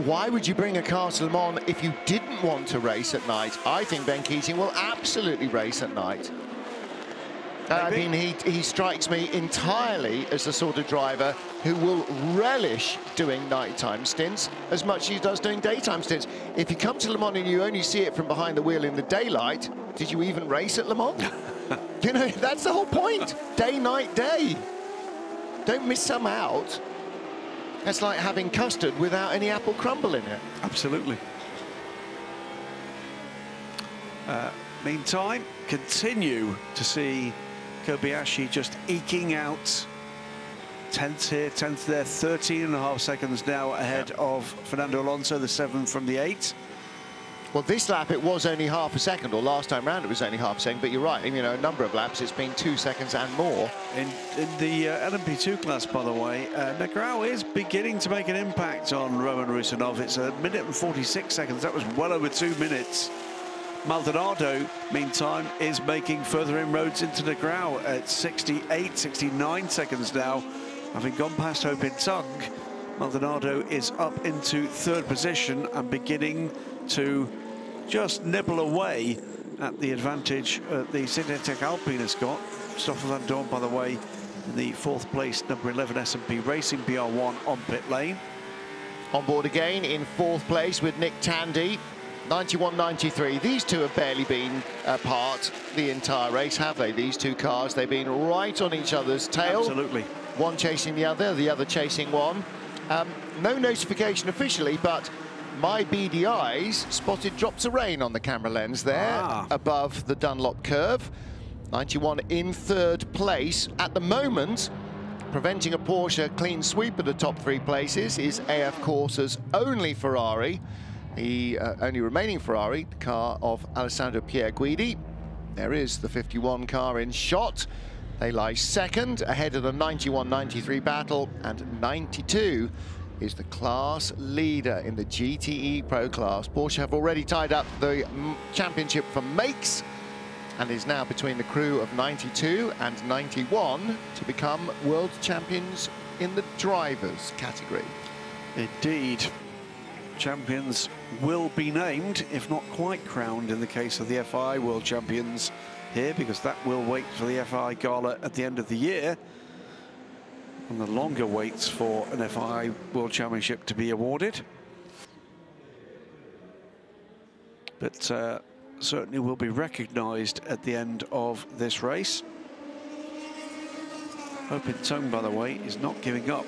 why would you bring a car to Le Mans if you didn't want to race at night? I think Ben Keating will absolutely race at night. I mean, he strikes me entirely as the sort of driver who will relish doing nighttime stints as much as he does doing daytime stints. If you come to Le Mans and you only see it from behind the wheel in the daylight, did you even race at Le Mans? You know, that's the whole point. Day, night, day. Don't miss some out. That's like having custard without any apple crumble in it. Absolutely. Meantime, continue to see Kobayashi just eking out 10th here, 10th there, 13.5 seconds now ahead of Fernando Alonso, the 7 from the 8. Well, this lap it was only half a second, or last time round it was only half a second, but you're right, you know, a number of laps it's been 2 seconds and more. In the LMP2 class, by the way, Negrão is beginning to make an impact on Roman Rusinov. It's 1 minute and 46 seconds. That was well over 2 minutes Maldonado, meantime, is making further inroads into the Grau at 68, 69 seconds now. Having gone past Hope in Tung, Maldonado is up into third position and beginning to just nibble away at the advantage the Synthetic Alpine has got. Stoffel van Dorn, by the way, in the fourth place, number 11 S&P Racing BR1 on pit lane. On board again in fourth place with Nick Tandy, 91.93. These two have barely been apart the entire race, have they? These two cars, they've been right on each other's tail. Absolutely. One chasing the other chasing one. No notification officially, but my beady eyes spotted drops of rain on the camera lens there above the Dunlop curve. 91 in third place. At the moment, preventing a Porsche clean sweep of the top three places is AF Corsa's only Ferrari. The only remaining Ferrari, the car of Alessandro Pierguidi. There is the 51 car in shot. They lie second, ahead of the 91-93 battle, and 92 is the class leader in the GTE Pro class. Porsche have already tied up the championship for makes, and is now between the crew of 92 and 91 to become world champions in the drivers category. Indeed. Champions will be named, if not quite crowned, in the case of the FI World Champions here, because that will wait for the FI Gala at the end of the year. And the longer waits for an FI World Championship to be awarded. But certainly will be recognised at the end of this race. Hope in Tung, by the way, is not giving up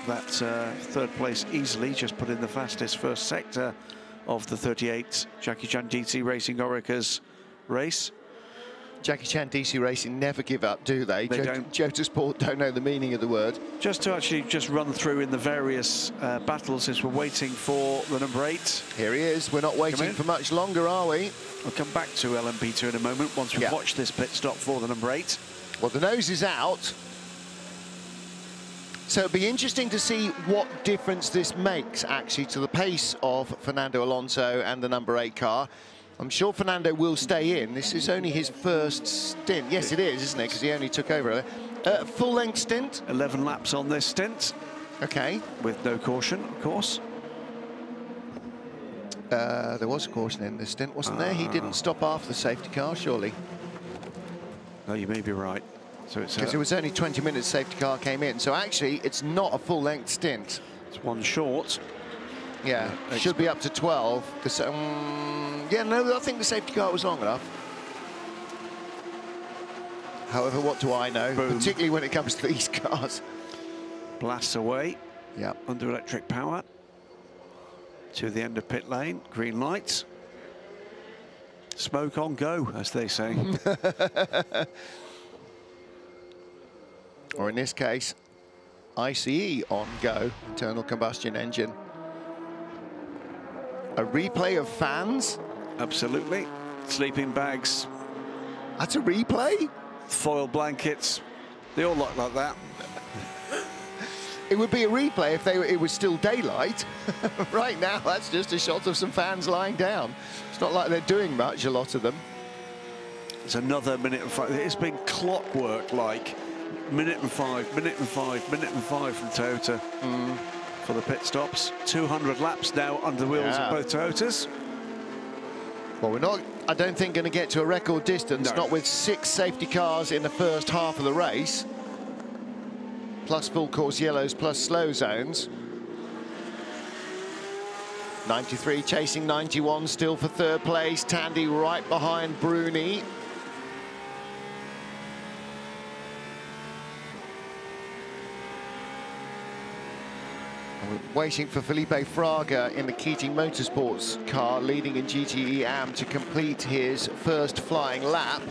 that third place easily. Just put in the fastest first sector of the 38 Jackie Chan DC Racing Orica's race. Jackie Chan DC Racing never give up, do they? They don't. Jota Sport don't know the meaning of the word. Just to actually just run through in the various battles as we're waiting for the number 8. Here he is. We're not waiting for much longer, are we? We'll come back to LMP2 in a moment once we've watched this pit stop for the number 8. Well, the nose is out. So it'll be interesting to see what difference this makes, actually, to the pace of Fernando Alonso and the number 8 car. I'm sure Fernando will stay in. This is only his first stint. Yes, it is, isn't it? Because he only took over. Full-length stint? 11 laps on this stint. OK. With no caution, of course. There was a caution in this stint, wasn't there? He didn't stop after the safety car, surely. No, you may be right. So it's because it was only 20 minutes safety car came in. So actually, it's not a full-length stint. It's one short. Yeah, should be up to 12. Yeah, no, I think the safety car was long enough. However, what do I know? Boom. Particularly when it comes to these cars. Blasts away. Yeah. Under electric power. To the end of pit lane. Green lights. Smoke on go, as they say. Or in this case, ICE on go, internal combustion engine. A replay of fans? Absolutely. Sleeping bags. That's a replay? Foil blankets. They all look like that. It would be a replay if it was still daylight. Right now, that's just a shot of some fans lying down. It's not like they're doing much, a lot of them. It's another minute and 5. It's been clockwork, like minute and 5, minute and 5, minute and 5 from Toyota for the pit stops. 200 laps now under the wheels of both Toyotas. Well, we're not, I don't think, going to get to a record distance, not with 6 safety cars in the first half of the race. Plus full course yellows, plus slow zones. 93 chasing 91, still for third place. Tandy right behind Bruni. We're waiting for Felipe Fraga in the Keating Motorsports car, leading in GTE AM, to complete his first flying lap.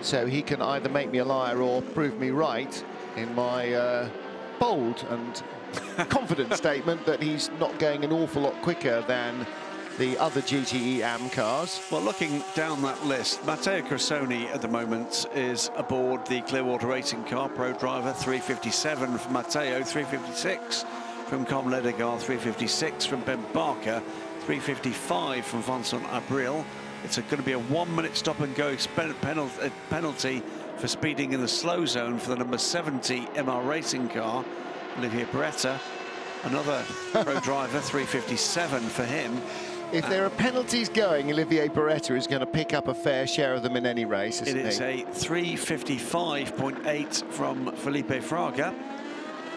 So he can either make me a liar or prove me right in my bold and confident statement that he's not going an awful lot quicker than the other GTE AM cars. Well, looking down that list, Matteo Cressoni at the moment is aboard the Clearwater Racing car, pro driver, 357 from Matteo, 356 from Com Ledegar, 356 from Ben Barker, 3:55 from Vincent Abril. It's going to be a 1-minute stop and go penalty for speeding in the slow zone for the number 70 MR Racing car, Olivier Beretta. Another pro driver, 3:57 for him. If there are penalties going, Olivier Beretta is going to pick up a fair share of them in any race, isn't he? It is a 3:55.8 from Felipe Fraga.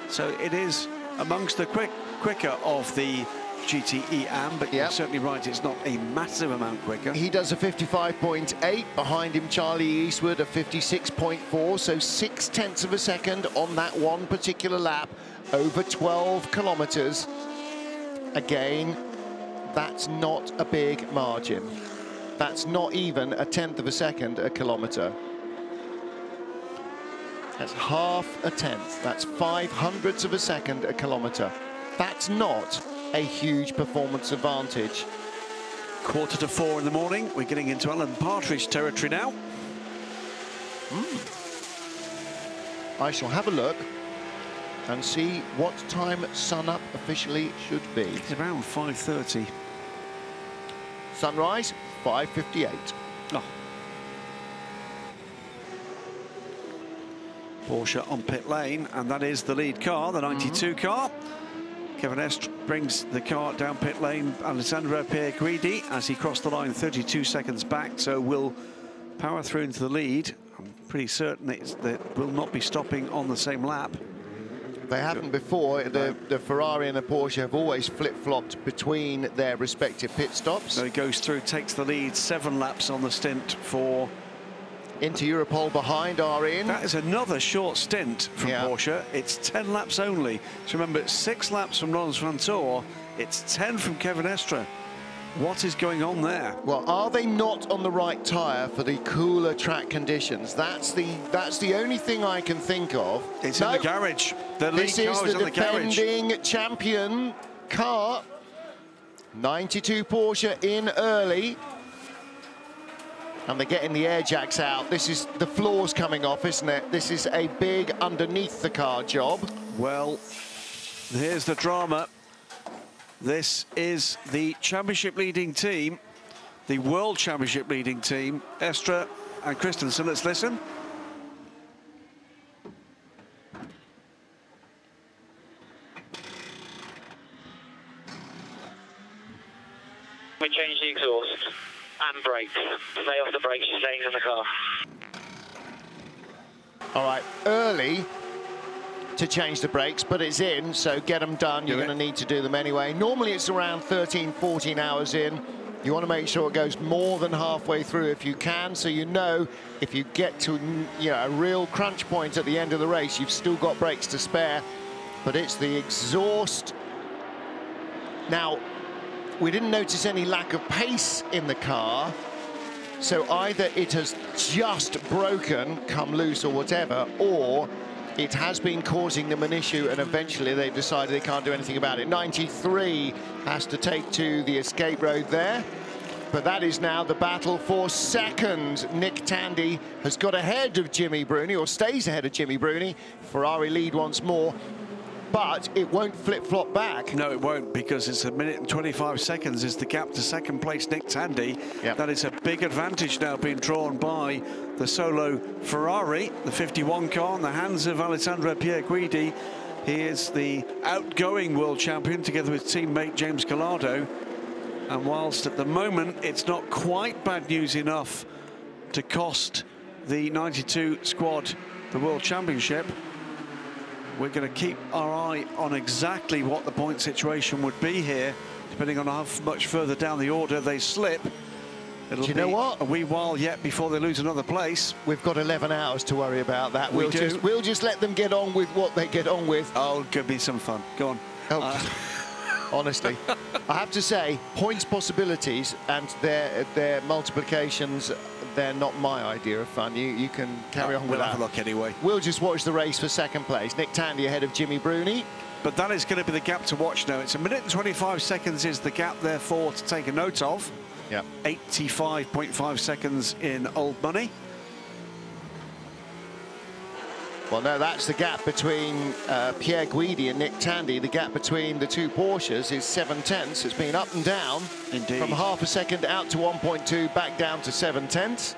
So it is amongst the quicker of the GTE AM, but you're certainly right, it's not a massive amount quicker. He does a 55.8, behind him Charlie Eastwood a 56.4, so 0.6 of a second on that one particular lap over 12 kilometers. Again, that's not a big margin. That's not even a 1/10 of a second a kilometer. That's half a tenth. That's 0.05 of a second a kilometer. That's not a huge performance advantage. 3:45 in the morning. We're getting into Alan Partridge territory now. I shall have a look and see what time sunup officially should be. It's around 5:30. Sunrise, 5:58. Oh. Porsche on pit lane, and that is the lead car, the 92 car. Kevin Estre brings the car down pit lane. Alessandro Pierguidi, as he crossed the line 32 seconds back, so will power through into the lead. I'm pretty certain that will not be stopping on the same lap. They haven't before. The Ferrari and the Porsche have always flip-flopped between their respective pit stops. So he goes through, takes the lead, 7 laps on the stint for... Into Europol behind are in. That is another short stint from Porsche. It's 10 laps only. So remember, it's 6 laps from Laurens Vanthoor. It's 10 from Kevin Estre. What is going on there? Well, are they not on the right tyre for the cooler track conditions? That's the only thing I can think of. It's in the garage. The lead car is in the garage. This is the defending champion car. 92 Porsche in early. And they're getting the air jacks out. This is the floors coming off, isn't it? This is a big underneath the car job. Well, here's the drama. This is the championship leading team, the world championship leading team, Estre and Christensen. Let's listen. We change the exhaust and brakes. Stay off the brakes, you're staying in the car. All right, early to change the brakes, but it's in, so get them done. You're going to need to do them anyway. Normally it's around 13, 14 hours in. You want to make sure it goes more than halfway through if you can, so you know if you get to a real crunch point at the end of the race, you've still got brakes to spare. But it's the exhaust. Now, we didn't notice any lack of pace in the car, so either it has just broken, come loose or whatever, or it has been causing them an issue and eventually they've decided they can't do anything about it. 93 has to take to the escape road there, but that is now the battle for second. Nick Tandy has got ahead of Jimmy Bruni, or stays ahead of Jimmy Bruni. Ferrari lead once more. But it won't flip-flop back. No, it won't, because it's 1 minute and 25 seconds is the gap to second place Nick Tandy. That is a big advantage now being drawn by the solo Ferrari, the 51 car, in the hands of Alessandro Pierguidi. He is the outgoing world champion together with teammate James Collado. And whilst at the moment it's not quite bad news enough to cost the 92 squad the world championship, we're going to keep our eye on exactly what the point situation would be here, depending on how much further down the order they slip. It'll be a wee while yet before they lose another place. We've got 11 hours to worry about that. We'll just let them get on with what they get on with. Oh, could be some fun. Go on. Honestly, I have to say, points possibilities and their multiplications, they're not my idea of fun. You can carry on with that. We'll have a look anyway. We'll just watch the race for second place. Nick Tandy ahead of Jimmy Bruni. But that is going to be the gap to watch now. It's 1 minute and 25 seconds is the gap, therefore, to take a note of. 85.5 seconds in old money. Well, no, that's the gap between Pierre Guidi and Nick Tandy. The gap between the two Porsches is 7/10. It's been up and down. Indeed. From half a second out to 1.2, back down to 7/10.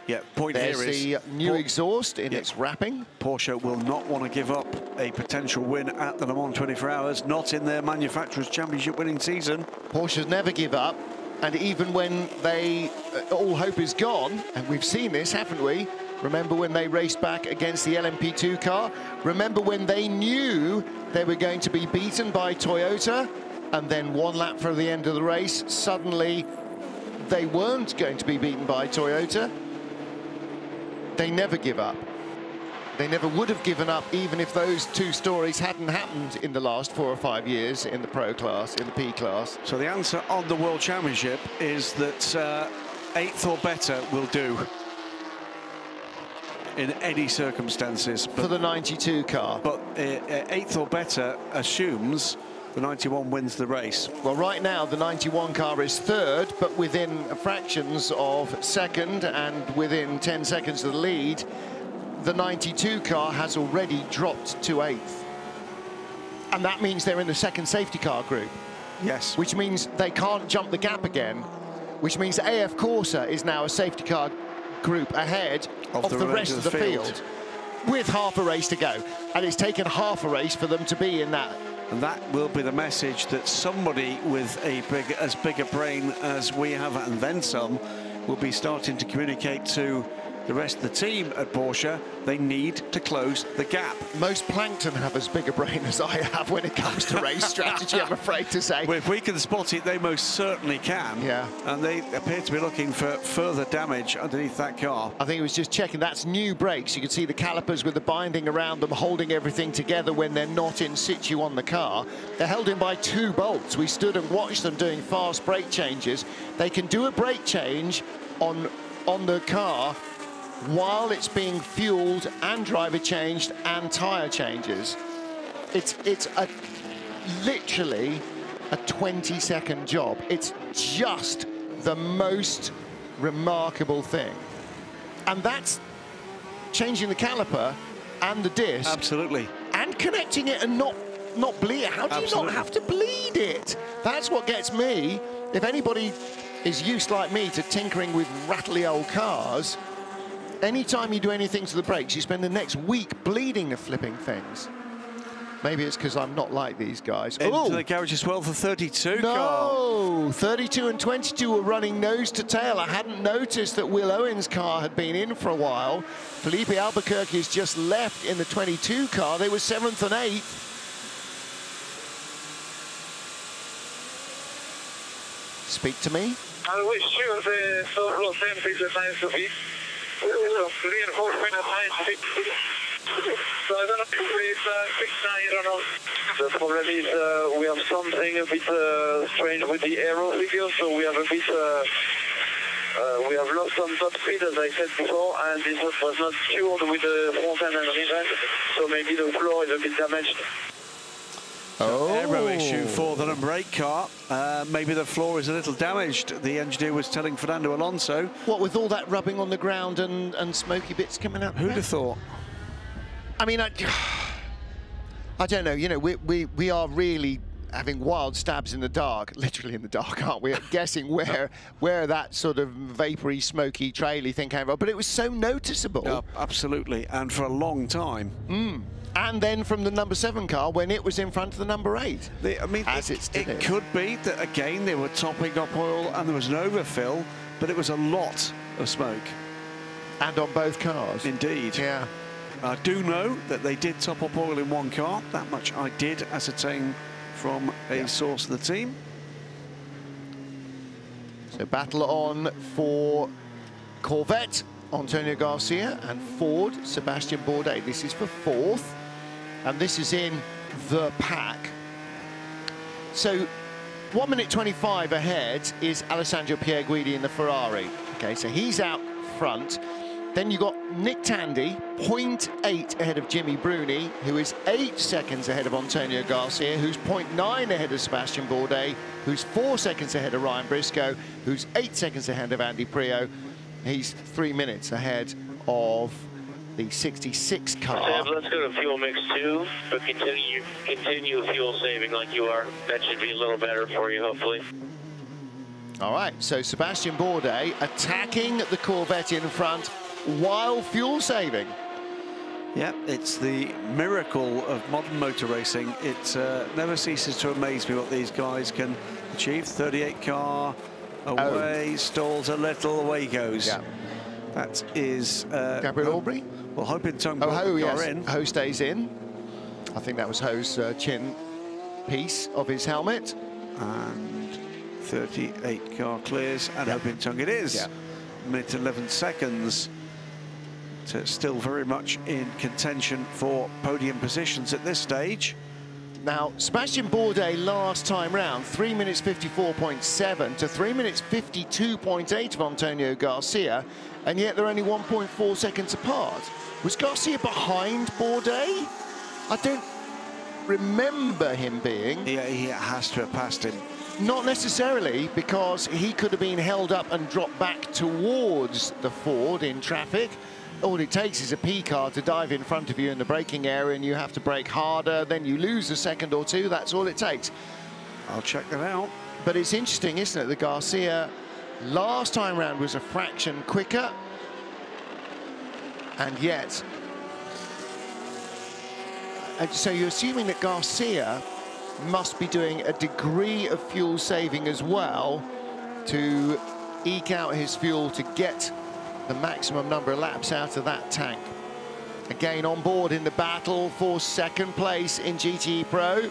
Yeah, point There's here is the new exhaust in its wrapping. Porsche will not want to give up a potential win at the Le Mans 24 Hours, not in their Manufacturers' Championship winning season. Porsches never give up, and even when they all hope is gone, and we've seen this, haven't we? Remember when they raced back against the LMP2 car? Remember when they knew they were going to be beaten by Toyota, and then one lap for the end of the race, suddenly they weren't going to be beaten by Toyota? They never give up. They never would have given up even if those two stories hadn't happened in the last 4 or 5 years in the Pro class, in the P class. So the answer on the World Championship is that 8th or better will do in any circumstances. For the 92 car. But 8th or better assumes the 91 wins the race. Well, right now the 91 car is third, but within fractions of second and within 10 seconds of the lead. The 92 car has already dropped to 8th. And that means they're in the second safety car group. Yes. Which means they can't jump the gap again, which means AF Corsa is now a safety car group ahead of the rest of the field with half a race to go. And it's taken half a race for them to be in that. And that will be the message that somebody with as big a brain as we have and then some will be starting to communicate to the rest of the team at Porsche. They need to close the gap. Most plankton have as big a brain as I have when it comes to race strategy, I'm afraid to say. Well, if we can spot it, they most certainly can. Yeah. And they appear to be looking for further damage underneath that car. I think it was just checking. That's new brakes. You can see the calipers with the binding around them, holding everything together when they're not in situ on the car. They're held in by 2 bolts. We stood and watched them doing fast brake changes. They can do a brake change on the car while it's being fueled and driver changed and tyre changes. It's literally a 20-second job. It's just the most remarkable thing. And that's changing the caliper and the disc. Absolutely. And connecting it and not bleed. How do you not have to bleed it? That's what gets me. If anybody is used like me to tinkering with rattly old cars, anytime you do anything to the brakes, you spend the next week bleeding the flipping things. Maybe it's because I'm not like these guys. Into the garage as well for 32 car. No, 32 and 22 were running nose to tail. I hadn't noticed that Will Owen's car had been in for a while. Felipe Albuquerque's just left in the 22 car. They were 7th and 8th. Speak to me. Oui, sur the solo same piece of science to be. Reinforcement of science. So I don't know if it's I don't know. The problem is we have something a bit strange with the aero figure, so we have a bit we have lost some top speed as I said before, and this was not cured with the front end and rear end, so maybe the floor is a bit damaged. Aero issue for the number 8 car. Maybe the floor is a little damaged, the engineer was telling Fernando Alonso. What, with all that rubbing on the ground and smoky bits coming out? Who'd have thought? I mean, I don't know. You know, we are really having wild stabs in the dark, literally in the dark, aren't we? Guessing where that sort of vapory, smoky, traily thing came from. But it was so noticeable. Yeah, absolutely, and for a long time. And then from the number 7 car when it was in front of the number 8. I mean, it could be that, again, they were topping up oil and there was an overfill, but it was a lot of smoke. And on both cars. Indeed. Yeah. I do know that they did top up oil in one car. That much I did ascertain from a source of the team. So battle on for Corvette, Antonio Garcia, and Ford, Sebastian Bourdais. This is for 4th, and this is in the pack. So 1 minute 25 ahead is Alessandro Pierguidi in the Ferrari. Okay, so he's out front. Then you've got Nick Tandy, 0.8 ahead of Jimmy Bruni, who is 8 seconds ahead of Antonio Garcia, who's 0.9 ahead of Sebastian Bourdais, who's 4 seconds ahead of Ryan Briscoe, who's 8 seconds ahead of Andy Prio. He's 3 minutes ahead of the 66 car. Sam, let's go to fuel mix 2, but continue fuel saving like you are. That should be a little better for you, hopefully. All right, so Sebastian Bourdais attacking the Corvette in front while fuel saving. Yep, it's the miracle of modern motor racing. It never ceases to amaze me what these guys can achieve. 38 car away, stalls a little, away he goes. Yeah. That is... Gabriel Aubrey? Well, hoping Tung Ho, yes. in. Ho stays in. I think that was Ho's chin piece of his helmet. And 38 car clears, and hoping Tung it is. Yeah. Minute 11 seconds. To still very much in contention for podium positions at this stage. Now, Sebastian Bourdais last time round, 3 minutes 54.7 to 3 minutes 52.8 of Antonio Garcia, and yet they're only 1.4 seconds apart. Was Garcia behind Bourdais? I don't remember him being. Yeah, he has to have passed him. Not necessarily, because he could have been held up and dropped back towards the Ford in traffic. All it takes is a P car to dive in front of you in the braking area, and you have to brake harder, then you lose a second or two. That's all it takes. I'll check that out. But it's interesting, isn't it? The Garcia last time round was a fraction quicker, and yet... And so you're assuming that Garcia must be doing a degree of fuel saving as well to eke out his fuel to get the maximum number of laps out of that tank. Again on board in the battle for second place in GTE Pro.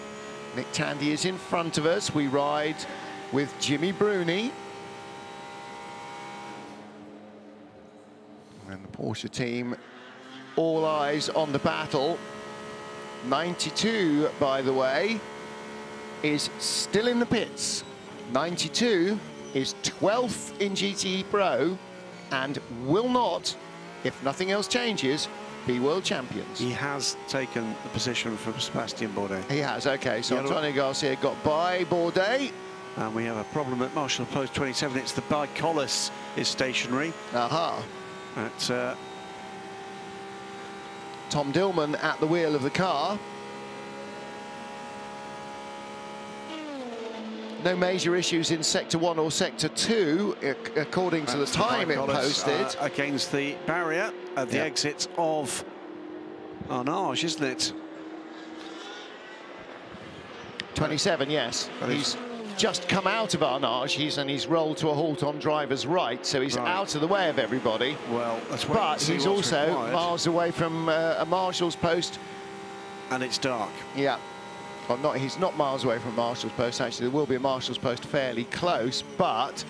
Nick Tandy is in front of us. We ride with Jimmy Bruni. And the Porsche team, all eyes on the battle. 92, by the way, is still in the pits. 92 is 12th in GTE Pro and will not, if nothing else changes, be world champions. He has taken the position from Sebastian Bourdais. He has, okay, so Antonio Garcia got by Bourdais. And we have a problem at Marshall Post 27. It's the bicollis is stationary. Aha. At, Tom Dillman at the wheel of the car. No major issues in Sector 1 or Sector 2, according to the time it posted. Against the barrier at the exits of Arnage, isn't it? 27, yes. He's just come out of Arnage, he's rolled to a halt on driver's right, so he's out of the way of everybody. Well, that's but he's also miles away from a marshal's post. And it's dark. Yeah. Well, he's not miles away from Marshall's post, actually. There will be a Marshall's post fairly close, but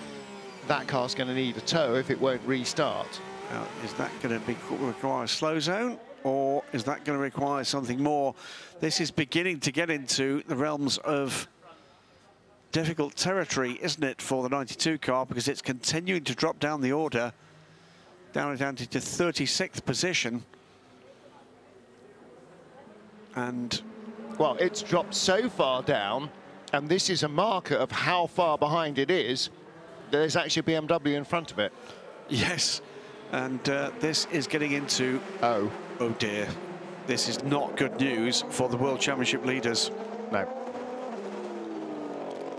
that car's going to need a tow if it won't restart. Now, is that going to require a slow zone, or is that going to require something more? This is beginning to get into the realms of difficult territory, isn't it, for the 92 car, because it's continuing to drop down the order, down to 36th position. And... well, it's dropped so far down, and this is a marker of how far behind it is. There's actually a BMW in front of it. Yes, and this is getting into... oh dear. This is not good news for the World Championship leaders. No.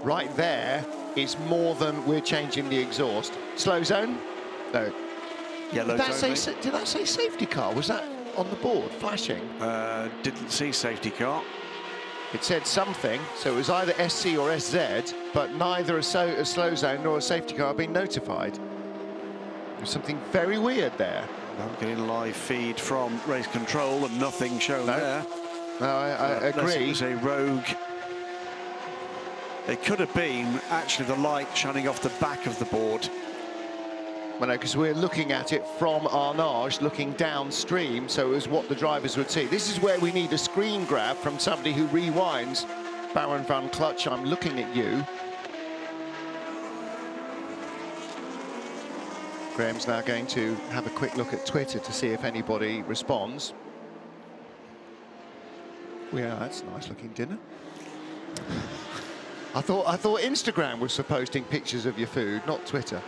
Right there is more than we're changing the exhaust. Slow zone? No. Yellow zone. Did that say safety car? Was that on the board, flashing? Didn't see safety car. It said something, so it was either SC or SZ, but neither a slow zone nor a safety car have been notified. There's something very weird there. I'm getting a live feed from race control and nothing shown there. No, I agree. It was a rogue. It could have been actually the light shining off the back of the board. Well, no, because we're looking at it from Arnage, looking downstream, so it was what the drivers would see. This is where we need a screen grab from somebody who rewinds. Baron van Clutch, I'm looking at you. Graham's now going to have a quick look at Twitter to see if anybody responds. Yeah, that's a nice looking dinner. I thought Instagram was for posting pictures of your food, not Twitter.